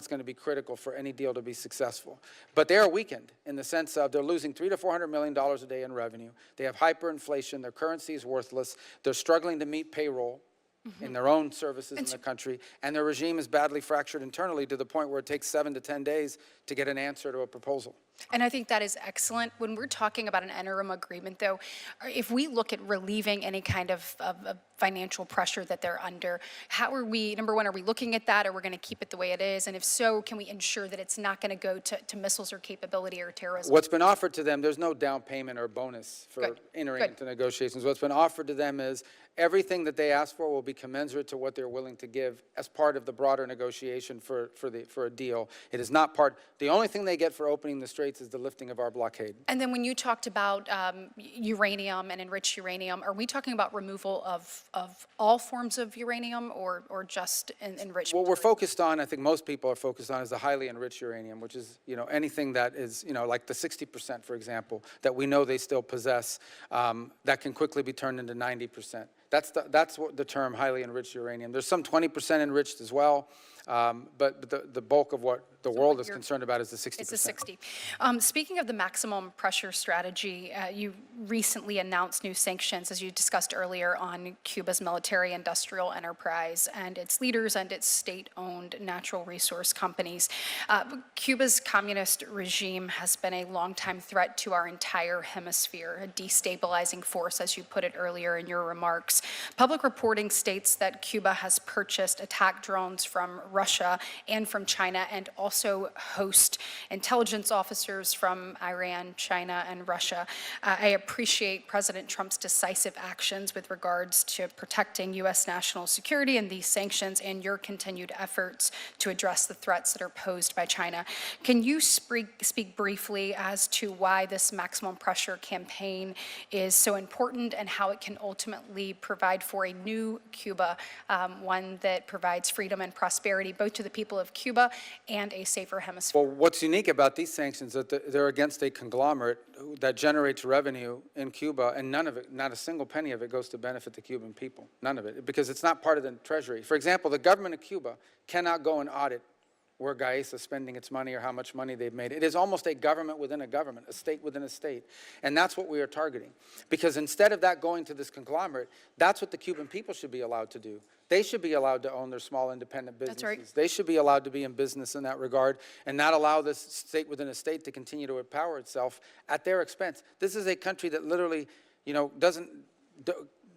It's going to be critical for any deal to be successful. But they are weakened in the sense of they're losing $300 to $400 million a day in revenue. They have hyperinflation. Their currency is worthless. They're struggling to meet payroll in their own services in the country. And their regime is badly fractured internally to the point where it takes 7 to 10 days to get an answer to a proposal. And I think that is excellent. When we're talking about an interim agreement, though, if we look at relieving any kind of financial pressure that they're under, how are we, number one, are we looking at that, or we're going to keep it the way it is? And if so, can we ensure that it's not going to go to missiles or capability or terrorism? What's been offered to them, there's no down payment or bonus for entering into negotiations. What's been offered to them is everything that they ask for will be commensurate to what they're willing to give as part of the broader negotiation for a deal. It is not part, the only thing they get for opening the Straits is the lifting of our blockade. And then when you talked about uranium and enriched uranium, are we talking about removal of all forms of uranium or just enrichment? What we're focused on, I think most people are focused on, is the highly enriched uranium, which is, anything that is, like the 60%, for example, that we know they still possess, that can quickly be turned into 90%. That's what the term highly enriched uranium. There's some 20% enriched as well, but the bulk of what the world is concerned about is the 60%. It's the 60. Speaking of the maximum pressure strategy, you recently announced new sanctions, as you discussed earlier, on Cuba's military-industrial enterprise and its leaders and its state-owned natural resource companies. Cuba's communist regime has been a longtime threat to our entire hemisphere, a destabilizing force, as you put it earlier in your remarks. Public reporting states that Cuba has purchased attack drones from Russia and from China, and also host intelligence officers from Iran, China, and Russia. I appreciate President Trump's decisive actions with regards to protecting U.S. national security and these sanctions, and your continued efforts to address the threats that are posed by China. Can you speak briefly as to why this maximum pressure campaign is so important and how it can ultimately provide for a new Cuba, one that provides freedom and prosperity both to the people of Cuba and a safer hemisphere? Well, what's unique about these sanctions is that they're against a conglomerate that generates revenue in Cuba, and none of it, not a single penny of it, goes to benefit the Cuban people. None of it, because it's not part of the treasury. For example, the government of Cuba cannot go and audit where Gaesa is spending its money or how much money they've made. It is almost a government within a government, a state within a state. And that's what we are targeting. Because instead of that going to this conglomerate, that's what the Cuban people should be allowed to do. They should be allowed to own their small independent businesses. That's right. They should be allowed to be in business in that regard and not allow this state within a state to continue to empower itself at their expense. This is a country that literally,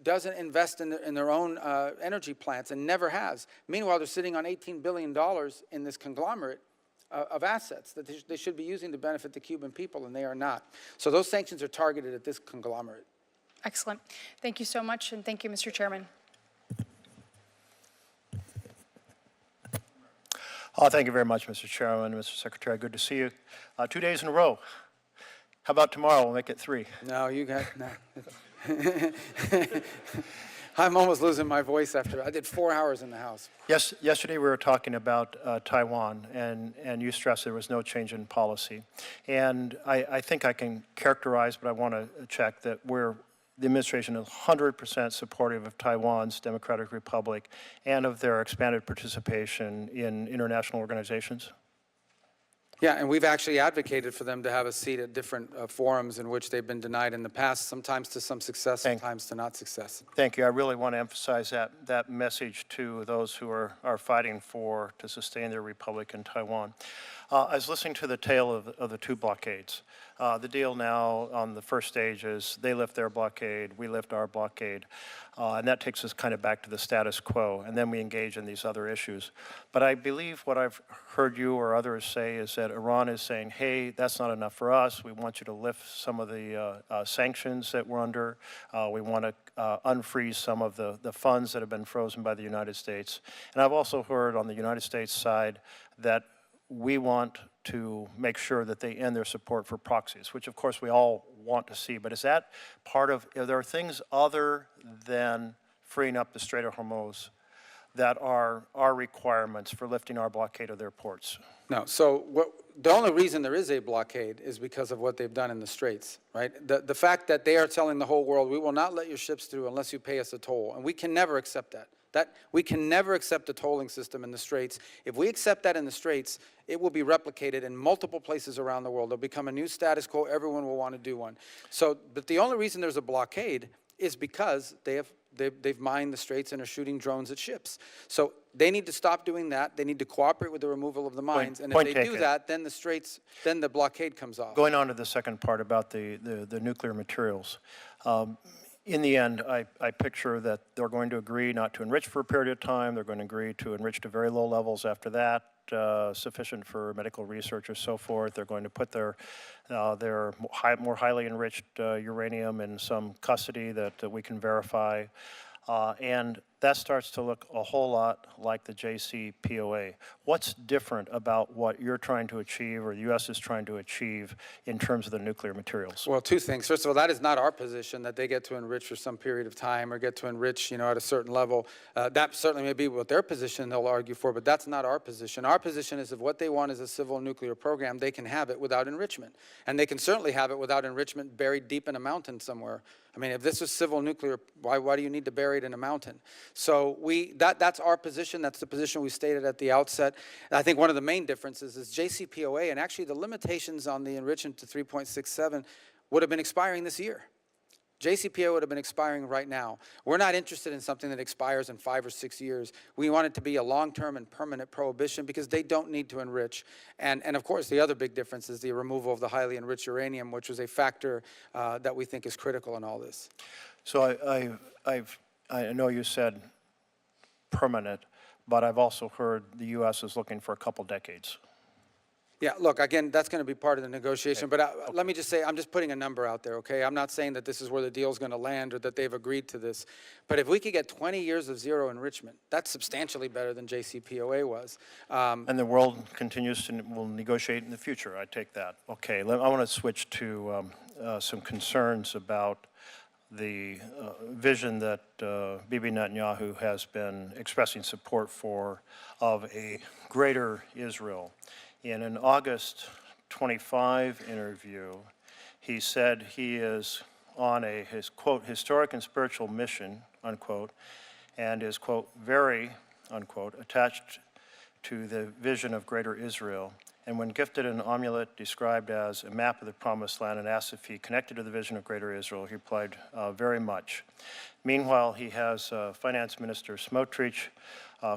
doesn't invest in their own energy plants and never has. Meanwhile, they're sitting on $18 billion in this conglomerate of assets that they should be using to benefit the Cuban people, and they are not. So those sanctions are targeted at this conglomerate. Excellent. Thank you so much, and thank you, Mr. Chairman. Thank you very much, Mr. Chairman, Mr. Secretary. Good to see you. 2 days in a row. How about tomorrow? We'll make it 3. No, you got no. I'm almost losing my voice after I did 4 hours in the House. Yes, yesterday we were talking about Taiwan, and you stressed there was no change in policy. And I think I can characterize, but I want to check that the administration is 100% supportive of Taiwan's Democratic Republic and of their expanded participation in international organizations. Yeah, and we've actually advocated for them to have a seat at different forums in which they've been denied in the past, sometimes to some success, sometimes to not success. Thank you. I really want to emphasize that message to those who are fighting to sustain their republic in Taiwan. I was listening to the tale of the 2 blockades. The deal now on the first stage is they lift their blockade, we lift our blockade, and that takes us kind of back to the status quo, and then we engage in these other issues. But I believe what I've heard you or others say is that Iran is saying, hey, that's not enough for us. We want you to lift some of the sanctions that we're under. We want to unfreeze some of the funds that have been frozen by the United States. And I've also heard on the United States side that we want to make sure that they end their support for proxies, which of course we all want to see. But is that part of, are there things other than freeing up the Strait of Hormuz that are our requirements for lifting our blockade of their ports? No, so the only reason there is a blockade is because of what they've done in the Straits, right? The fact that they are telling the whole world, we will not let your ships through unless you pay us a toll, and we can never accept that. We can never accept a tolling system in the Straits. If we accept that in the Straits, it will be replicated in multiple places around the world. It'll become a new status quo. Everyone will want to do one. So, but the only reason there's a blockade is because they've mined the Straits and are shooting drones at ships. So they need to stop doing that. They need to cooperate with the removal of the mines. And if Point they do taken. that, then the blockade comes off. Going on to the second part about the nuclear materials. In the end, I picture that they're going to agree not to enrich for a period of time. They're going to agree to enrich to very low levels after that, sufficient for medical research or so forth. They're going to put their more highly enriched uranium in some custody that we can verify. And that starts to look a whole lot like the JCPOA. What's different about what you're trying to achieve or the U.S. is trying to achieve in terms of the nuclear materials? Well, two things. First of all, that is not our position, that they get to enrich for some period of time or get to enrich, at a certain level. That certainly may be what their position they'll argue for, but that's not our position. Our position is if what they want is a civil nuclear program, they can have it without enrichment. And they can certainly have it without enrichment buried deep in a mountain somewhere. I mean, if this is civil nuclear, why do you need to bury it in a mountain? So that's our position. That's the position we stated at the outset. And I think one of the main differences is JCPOA, and actually the limitations on the enrichment to 3.67 would have been expiring this year. JCPOA would have been expiring right now. We're not interested in something that expires in 5 or 6 years. We want it to be a long-term and permanent prohibition because they don't need to enrich. And of course, the other big difference is the removal of the highly enriched uranium, which was a factor that we think is critical in all this. So I know you said permanent, but I've also heard the U.S. is looking for a couple decades. Yeah, look, again, that's going to be part of the negotiation, but let me just say, I'm just putting a number out there, okay? I'm not saying that this is where the deal's going to land or that they've agreed to this, but if we could get 20 years of zero enrichment, that's substantially better than JCPOA was. And the world will negotiate in the future, I take that. Okay, I want to switch to some concerns about the vision that Bibi Netanyahu has been expressing support for of a greater Israel. In an August 25 interview, he said he is on his, quote, historic and spiritual mission, unquote, and is, quote, very, unquote, attached to the vision of greater Israel. And when gifted an amulet described as a map of the promised land and asked if he connected to the vision of greater Israel, he replied, very much. Meanwhile, he has Finance Minister Smotrich,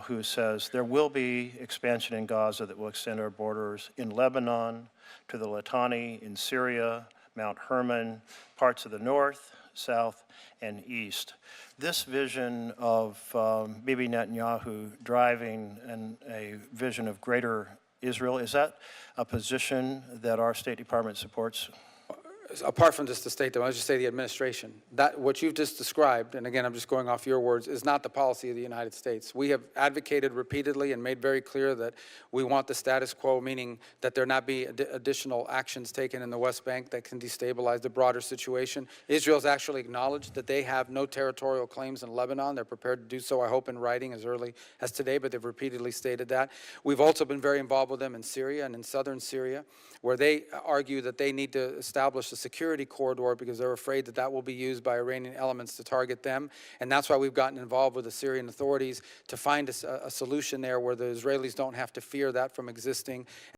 who says there will be expansion in Gaza that will extend our borders in Lebanon, to the Litani, in Syria, Mount Hermon, parts of the north, south, and east. This vision of Bibi Netanyahu driving a vision of greater Israel, is that a position that our State Department supports? Apart from just the State Department, I'll just say the administration. That, what you've just described, and again, I'm just going off your words, is not the policy of the United States. We have advocated repeatedly and made very clear that we want the status quo, meaning that there not be additional actions taken in the West Bank that can destabilize the broader situation. Israel's actually acknowledged that they have no territorial claims in Lebanon. They're prepared to do so, I hope, in writing as early as today, but they've repeatedly stated that. We've also been very involved with them in Syria and in southern Syria, where they argue that they need to establish a security corridor because they're afraid that that will be used by Iranian elements to target them. And that's why we've gotten involved with the Syrian authorities to find a solution there where the Israelis don't have to fear that from existing.